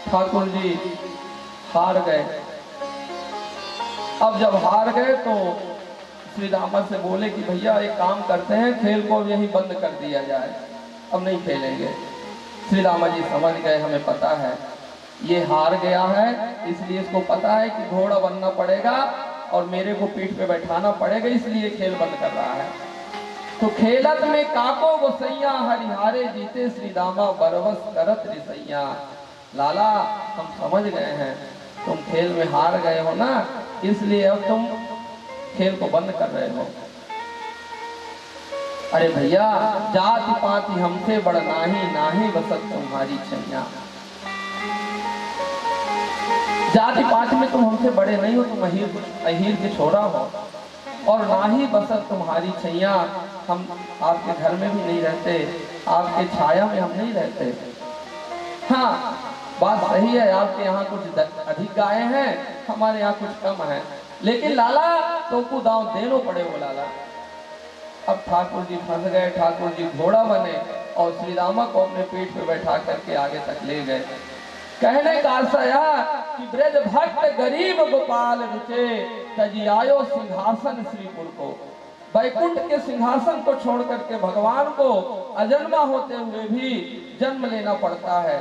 ठाकुर जी हार गए। अब जब हार गए तो श्री रामा से बोले कि भैया एक काम करते हैं, खेल को यहीं बंद कर दिया जाए, अब नहीं खेलेंगे। श्री रामा जी समझ गए, हमें पता है ये हार गया है, इसलिए इसको पता है कि घोड़ा बनना पड़ेगा और मेरे को पीठ पे बैठाना पड़ेगा, इसलिए खेल बंद कर रहा है। तो खेलत में काको गोसैया हरिहारे जीते श्री रामा बरवस करत रिसैया। लाला हम समझ गए हैं तुम खेल में हार गए हो ना, इसलिए अब तुम खेल को बंद कर रहे हो। अरे भैया जाति पाति हमसे बड़ नाही, नाही बसत तुम्हारी छैया। जाति पाति में तुम हमसे बड़े नहीं हो, तुम अहीर के छोरा हो, और ना ही बसत तुम्हारी छैया। हम आपके घर में भी नहीं रहते, आपके छाया में हम नहीं रहते। हाँ बात सही है, आपके यहाँ कुछ अधिक गाय हैं, हमारे यहाँ कुछ कम है, लेकिन लाला तुमको दांव देनो पड़े वो लाला। अब ठाकुर जी फंस गए, ठाकुर जी घोड़ा बने और श्री रामा को अपने पीठ पे बैठा करके आगे तक ले गए। कहने का आशा यह कि ब्रज भक्त गरीब गोपाल रुचे, तजी आयो सिंहासन श्रीपुर को। वैकुंठ के सिंहासन को छोड़ करके भगवान को अजन्मा होते हुए भी जन्म लेना पड़ता है।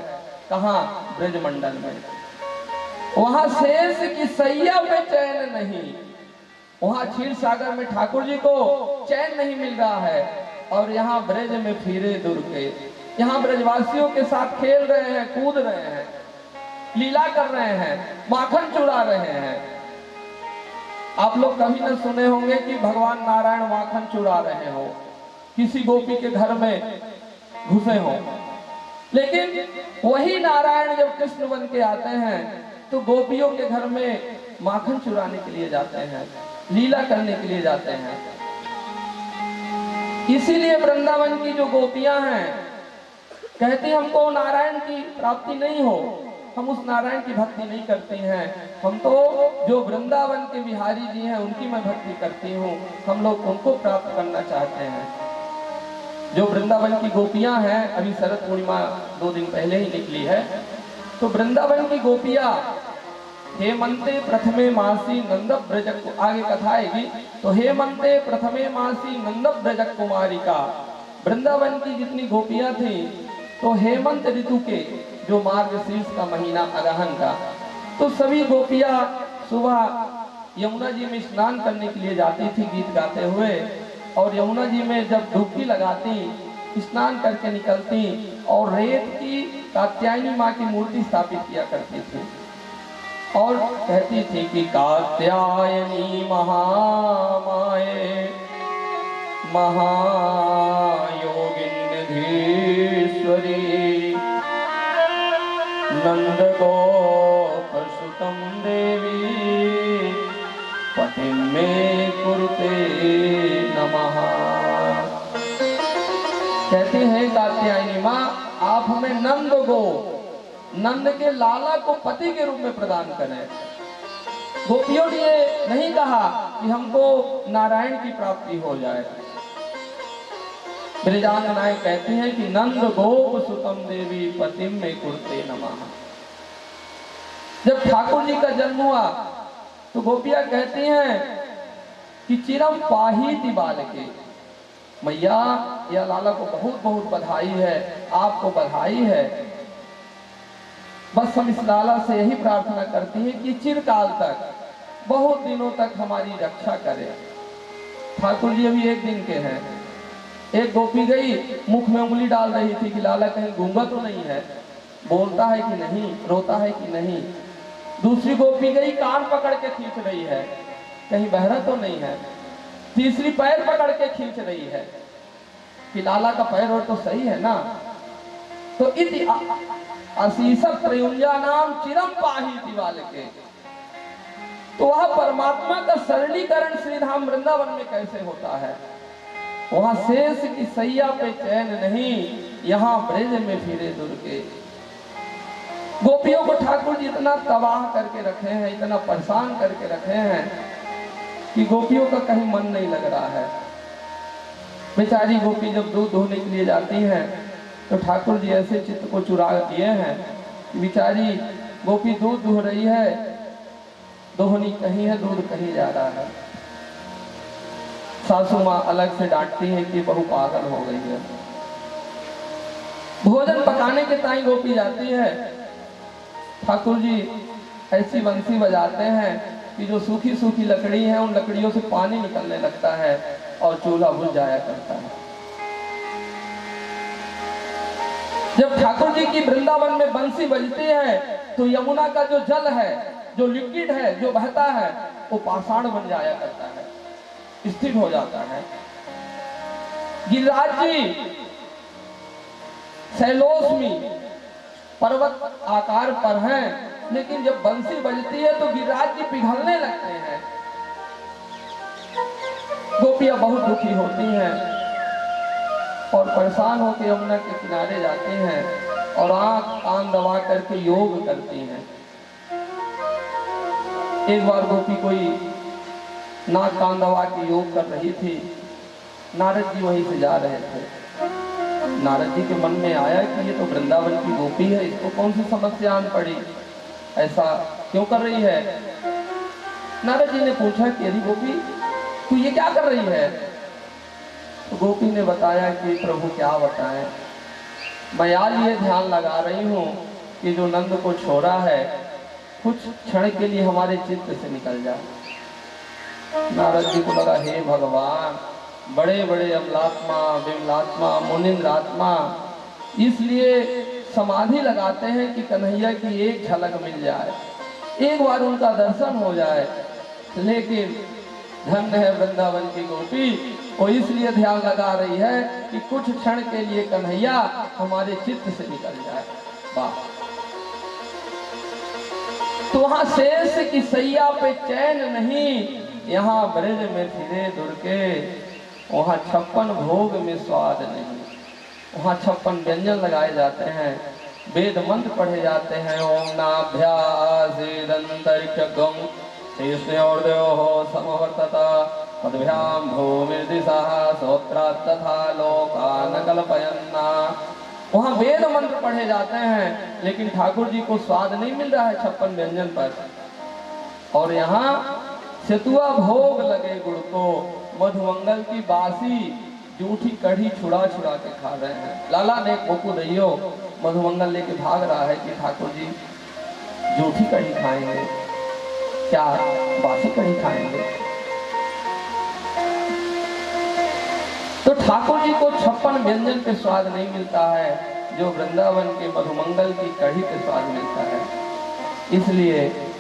कहाँ? ब्रजमंडल में। वहां शेष की सैया पे चैन नहीं, वहां क्षीर सागर में ठाकुर जी को चैन नहीं मिल रहा है, और यहाँ ब्रज में फिरे दूर के, यहाँ ब्रजवासियों के साथ खेल रहे हैं, कूद रहे हैं, लीला कर रहे हैं, माखन चुरा रहे हैं। आप लोग कभी न सुने होंगे कि भगवान नारायण माखन चुरा रहे हो, किसी गोपी के घर में घुसे हो, लेकिन वही नारायण जब कृष्ण बन के आते हैं तो गोपियों के घर में माखन चुराने के लिए जाते हैं, लीला करने के लिए जाते हैं। इसीलिए वृंदावन की जो गोपियां हैं कहती हमको नारायण की प्राप्ति नहीं हो, हम उस नारायण की भक्ति नहीं करती हैं, हम तो जो वृंदावन के बिहारी जी हैं उनकी मैं भक्ति करती हूँ, हम लोग उनको प्राप्त करना चाहते हैं। जो वृंदावन की गोपियां हैं, अभी शरद पूर्णिमा 2 दिन पहले ही निकली है, तो वृंदावन की गोपियां हेमंते प्रथमे मासी नंद ब्रज, आगे कथा आएगी, तो हेमंते प्रथमे मासी नंद ब्रज कुमारिका। वृंदावन की जितनी गोपियां थी तो हेमंत ऋतु के जो मार्गशीर्ष का महीना अगहन का, तो सभी गोपियां सुबह यमुना जी में स्नान करने के लिए जाती थी गीत गाते हुए, और यमुना जी में जब डुबकी लगाती, स्नान करके निकलती और रेत की कात्यायनी माँ की मूर्ति स्थापित किया करती थी और कहती थी कि कात्यायनी महामाये महायोगिन्यधीश्वरी नंद गोप सुतम देवी पतिं मे कुरुते नमः। कहती है कात्यायनी माँ, आप हमें नंद गो, नंद के लाला को पति के रूप में प्रदान करें। गोपियों ने ये नहीं कहा कि हमको नारायण की प्राप्ति हो जाए। ब्रजांगनाएं कहती हैं कि नंद गोप सुतम देवी पतिम में कुरुते नमः। जब ठाकुर जी का जन्म हुआ तो गोपियां कहती हैं कि चिरम पाहीति बालके, मैया या लाला को बहुत बहुत बधाई है, आपको बधाई है। बस हम इस लाला से यही प्रार्थना करती हैं कि चिरकाल तक, बहुत दिनों तक हमारी रक्षा करे। ठाकुर जी अभी 1 दिन के हैं। एक गोपी गई, मुख में उंगली डाल रही थी कि लाला कहीं गूंगा तो नहीं है, बोलता है कि नहीं, रोता है कि नहीं। दूसरी गोपी गई, कान पकड़ के खींच रही है, कहीं बहरा तो नहीं है। तीसरी पैर पकड़ के खींच रही है कि लाला का पैर और तो सही है ना। तो इति असीसत प्रयुंजा नाम चिरम पाहीति बालके। तो वह परमात्मा का सरलीकरण श्री धाम वृंदावन में कैसे होता है? वहां शेष की सैया पे चैन नहीं, यहाँ ब्रज में फिरे दुर्गे। गोपियों को ठाकुर जी इतना तबाह करके रखे हैं, इतना परेशान करके रखे हैं कि गोपियों का कहीं मन नहीं लग रहा है। बेचारी गोपी जब दूध धोने के लिए जाती हैं तो ठाकुर जी ऐसे चित्त को चुरा दिए हैं बेचारी गोपी दूध दुह रही है, दोहनी कहीं है, दूध कहीं जा रहा है। सासू माँ अलग से डांटती है कि बहू पागल हो गई है। भोजन पकाने के ताई गोपी जाती है, ठाकुर जी ऐसी बंसी बजाते हैं कि जो सूखी सूखी लकड़ी है उन लकड़ियों से पानी निकलने लगता है और चूल्हा बुझ जाया करता है। जब ठाकुर जी की वृंदावन में बंसी बजती है तो यमुना का जो जल है, जो लिक्विड है, जो बहता है, वो पाषाण बन जाया करता है, स्थिर हो जाता है। गिरिराज जी शैलोस्मी पर्वत आकार पर हैं, लेकिन जब बंसी बजती है तो गिरिराज जी पिघलने लगते हैं। गोपियां बहुत दुखी होती हैं और परेशान होकर यमुना के किनारे जाती हैं और आंख कान दबा करके योग करती हैं। एक बार गोपी कोई नाक कान दबा के योग कर रही थी, नारद जी वहीं से जा रहे थे। नारद जी के मन में आया कि ये तो वृंदावन की गोपी है, इसको कौन सी समस्या आन पड़ी, ऐसा क्यों कर रही है। नारद जी ने पूछा कि अरे गोपी तू ये क्या कर रही है। तो गोपी ने बताया कि प्रभु क्या बताएं, मैं आज ये ध्यान लगा रही हूँ कि जो नंद को छोड़ा है कुछ क्षण के लिए हमारे चित्त से निकल जाए। नारद जी को लगा हे भगवान, बड़े बड़े अमलात्मा, विमलात्मा, मुनिंद्रात्मा इसलिए समाधि लगाते हैं कि कन्हैया की एक झलक मिल जाए, एक बार उनका दर्शन हो जाए। लेकिन धन्य है वृंदावन की गोपी, वो इसलिए ध्यान लगा रही है कि कुछ क्षण के लिए कन्हैया हमारे चित्त से निकल जाए। वाह। तो वहां शेष की सैया पे चैन नहीं, यहाँ ब्रज में फिरे दुर्गे, वहाँ 56 भोग में स्वाद नहीं। वहाँ 56 व्यंजन लगाए जाते हैं, वेद मंत्र पढ़े जाते हैं। ओम नाभ्यासेदंतरिक्षगम शेषोर्दयो समवर्तता पदभ्याम भूमिर्दिशः सोत्रात् तथा लोकान् कल्पयन्ना। वहाँ वेद मंत्र पढ़े जाते हैं, लेकिन ठाकुर जी को स्वाद नहीं मिल रहा है 56 व्यंजन पर। और यहाँ सेतुआ भोग लगे गुड़ को, मधुमंगल की बासी जूठी कढ़ी छुड़ा छुड़ा के खा रहे हैं। लाला ने मोकू दैयो मधुमंगल लेके भाग रहा है कि ठाकुर जी जूठी कढ़ी खाएंगे क्या, बासी कढ़ी खाएंगे। तो ठाकुर जी को 56 व्यंजन पे स्वाद नहीं मिलता है, जो वृंदावन के मधुमंगल की कढ़ी पे स्वाद मिलता है। इसलिए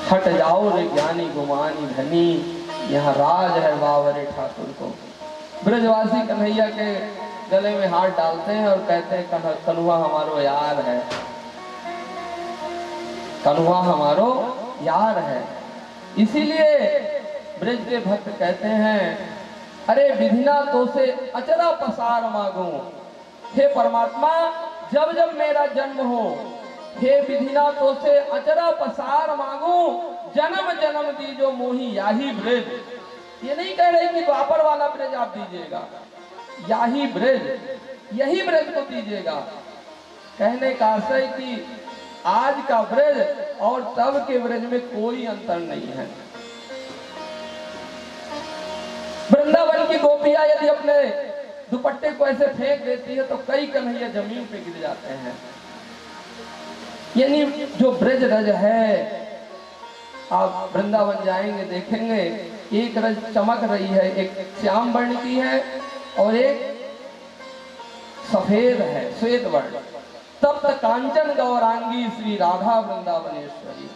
हट जाओ रे ज्ञानी गुमानी धनी, यहाँ राज है बावरे ठाकुर को। ब्रजवासी कन्हैया के गले में हाथ डालते हैं और कहते हैं कन्हुआ हमारो यार है, कन्हुआ हमारो यार है। इसीलिए ब्रज के भक्त कहते हैं अरे विधिना तो से अचरा पसार मांगू, हे परमात्मा जब जब मेरा जन्म हो, हे विधिना तो से अचरा पसार मांगू, जन्म जन्म दीजो मोही याही ब्रज। ये नहीं कह रहे कि द्वापर वाला ब्रज आप दीजिएगा, याही ब्रज, यही ब्रज को दीजिएगा। कहने का आशय कि आज का ब्रज और तब के ब्रज में कोई अंतर नहीं है। वृंदावन की गोपियां यदि अपने दुपट्टे को ऐसे फेंक देती है तो कई कन्हैया जमीन पे गिर जाते हैं। यानी जो ब्रज रज है, आप वृंदावन जाएंगे देखेंगे, एक रज चमक रही है, एक श्याम वर्ण की है और एक सफेद है, श्वेत वर्ण। तप्त कांचन गौरांगी श्री राधा वृंदावनेश्वरी,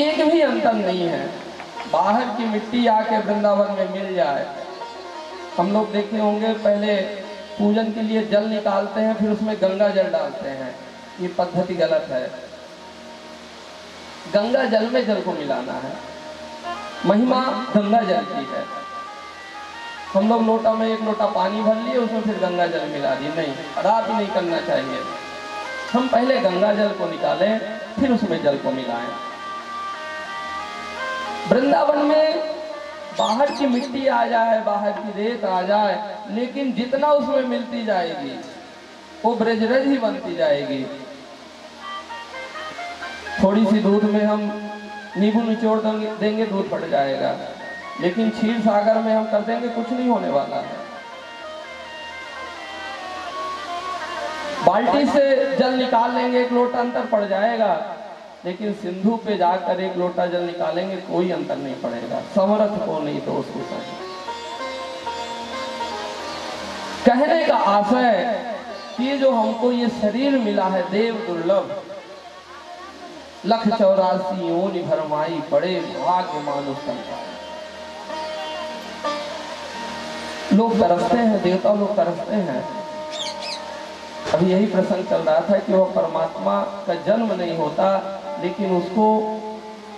एक भी अंतर नहीं है। बाहर की मिट्टी आके वृंदावन में मिल जाए। हम लोग देखे होंगे पहले पूजन के लिए जल निकालते हैं, फिर उसमें गंगा जल डालते हैं। ये पद्धति गलत है। गंगा जल में जल को मिलाना है, महिमा गंगा जल की है। हम लोग लोटा में एक लोटा पानी भर लिए, उसमें फिर गंगा जल मिला दिए, नहीं, रात नहीं करना चाहिए। हम पहले गंगा जल को निकालें, फिर उसमें जल को मिलाएं। वृंदावन में बाहर की मिट्टी आ जाए, बाहर की रेत आ जाए, लेकिन जितना उसमें मिलती जाएगी वो ब्रजरज ही बनती जाएगी। थोड़ी सी दूध में हम नींबू निचोड़ देंगे, दूध फट जाएगा, लेकिन क्षीर सागर में हम कर देंगे, कुछ नहीं होने वाला है। बाल्टी से जल निकाल लेंगे, एक लोटा अंतर पड़ जाएगा, लेकिन सिंधु पे जाकर एक लोटा जल निकालेंगे, कोई अंतर नहीं पड़ेगा। समर्थ को नहीं तो उसको सही। कहने का आशय कि ये जो हमको ये शरीर मिला है देव दुर्लभ, 184 योनि भरमाई, बड़े भाग्य मानुष संसार। लोग तरसते हैं, देवता लोग तरसते हैं। अभी यही प्रसंग चल रहा था कि वह परमात्मा का जन्म नहीं होता, लेकिन उसको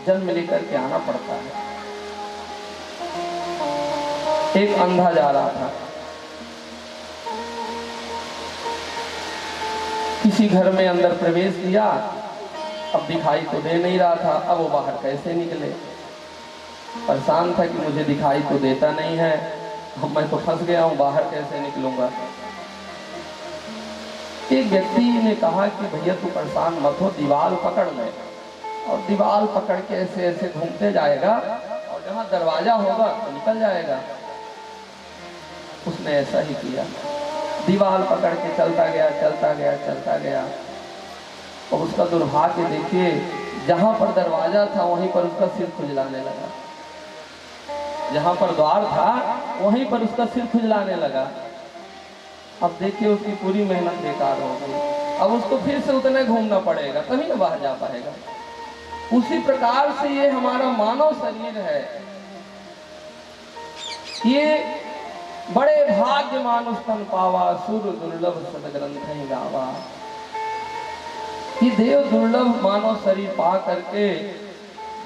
जन्म लेकर के आना पड़ता है। एक अंधा जा रहा था, किसी घर में अंदर प्रवेश किया, अब दिखाई तो दे नहीं रहा था, अब वो बाहर कैसे निकले। परेशान था कि मुझे दिखाई तो देता नहीं है, अब मैं तो फंस गया हूं, बाहर कैसे निकलूंगा। एक व्यक्ति ने कहा कि भैया तू परेशान मत हो, दीवार पकड़ ले, और दीवार पकड़ के ऐसे ऐसे घूमते जाएगा, और जहां दरवाजा होगा तो निकल जाएगा। उसने ऐसा ही किया, दीवार पकड़ के चलता गया, चलता गया, चलता गया। और उसका दुर्भाग्य देखिए, जहां पर दरवाजा था वहीं पर उसका सिर खुजलाने लगा, जहां पर द्वार था वहीं पर उसका सिर खुजलाने लगा। अब देखिए उसकी पूरी मेहनत बेकार हो गई। अब उसको फिर से उतना घूमना पड़ेगा, तभी ना बाहर जा पाएगा। उसी प्रकार से ये हमारा मानव शरीर है, ये बड़े भाग्य मानुष तन पावा, सुर दुर्लभ सदग्रंथ गावा। ये देव दुर्लभ मानव शरीर पा करके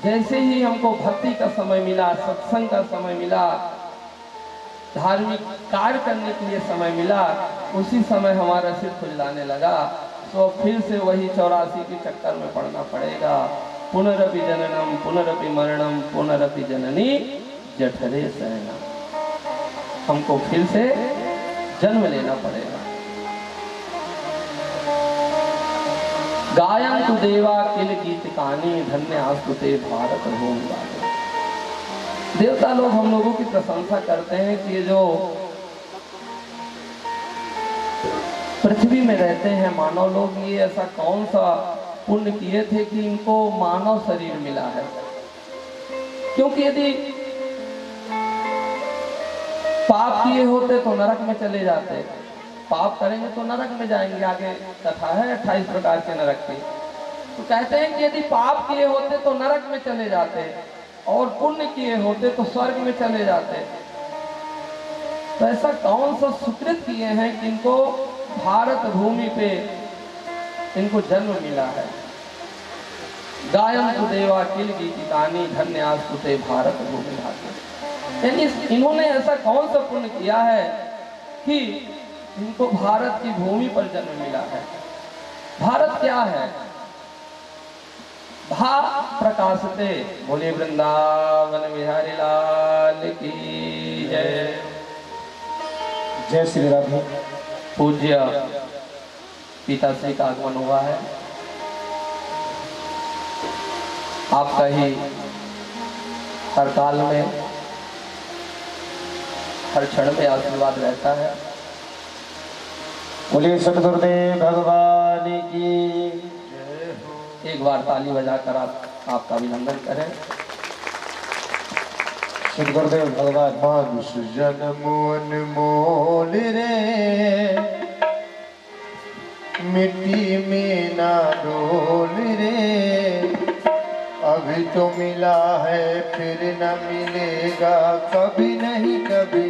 जैसे ही हमको भक्ति का समय मिला, सत्संग का समय मिला, धार्मिक कार्य करने के लिए समय मिला, उसी समय हमारा सिर खुजलाने लगा। तो फिर से वही 84 के चक्कर में पड़ना पड़ेगा। पुनरपि जननम पुनरपि मरणम पुनरपि जननी जठरे शयनम। हमको फिर से जन्म लेना पड़ेगा। गायन्तु देवा किल गीतिकानि, धन्य आस्तुते भारत भूमि। देवता लोग हम लोगों की प्रशंसा करते हैं कि ये जो पृथ्वी में रहते हैं मानव लोग, ये ऐसा कौन सा पुण्य किए थे कि इनको मानव शरीर मिला है। क्योंकि यदि पाप किए होते तो नरक में चले जाते, पाप करेंगे तो नरक में जाएंगे। आगे कथा है 28 प्रकार के नरक की। तो कहते हैं कि यदि पाप किए होते तो नरक में चले जाते, और पुण्य किए होते तो स्वर्ग में चले जाते। तो ऐसा कौन सा सुकृत किए हैं कि इनको भारत भूमि पे इनको जन्म मिला है। गायन्तु देवा किल गीतिकानि, धन्य आस्तुते भारत भूमि भाग्य। यानी इन्होंने ऐसा कौन सा पुण्य किया है कि इनको भारत की भूमि पर जन्म मिला है। भारत क्या है? भा प्रकाशते। बोले वृंदावन बिहारी लाल की जय। जय श्री राधे। पूज्य पिताश्री का आगमन हुआ है। आपका ही हर काल में हर क्षण में आशीर्वाद रहता है। बोलिए सतगुरुदेव भगवान की। एक बार ताली बजाकर आपका अभिनंदन करें। सतगुरुदेव भगवान। मानुष जन्म अनमोल रे, मिट्टी में ना डोल रे। अभी तो मिला है फिर न मिलेगा, कभी नहीं कभी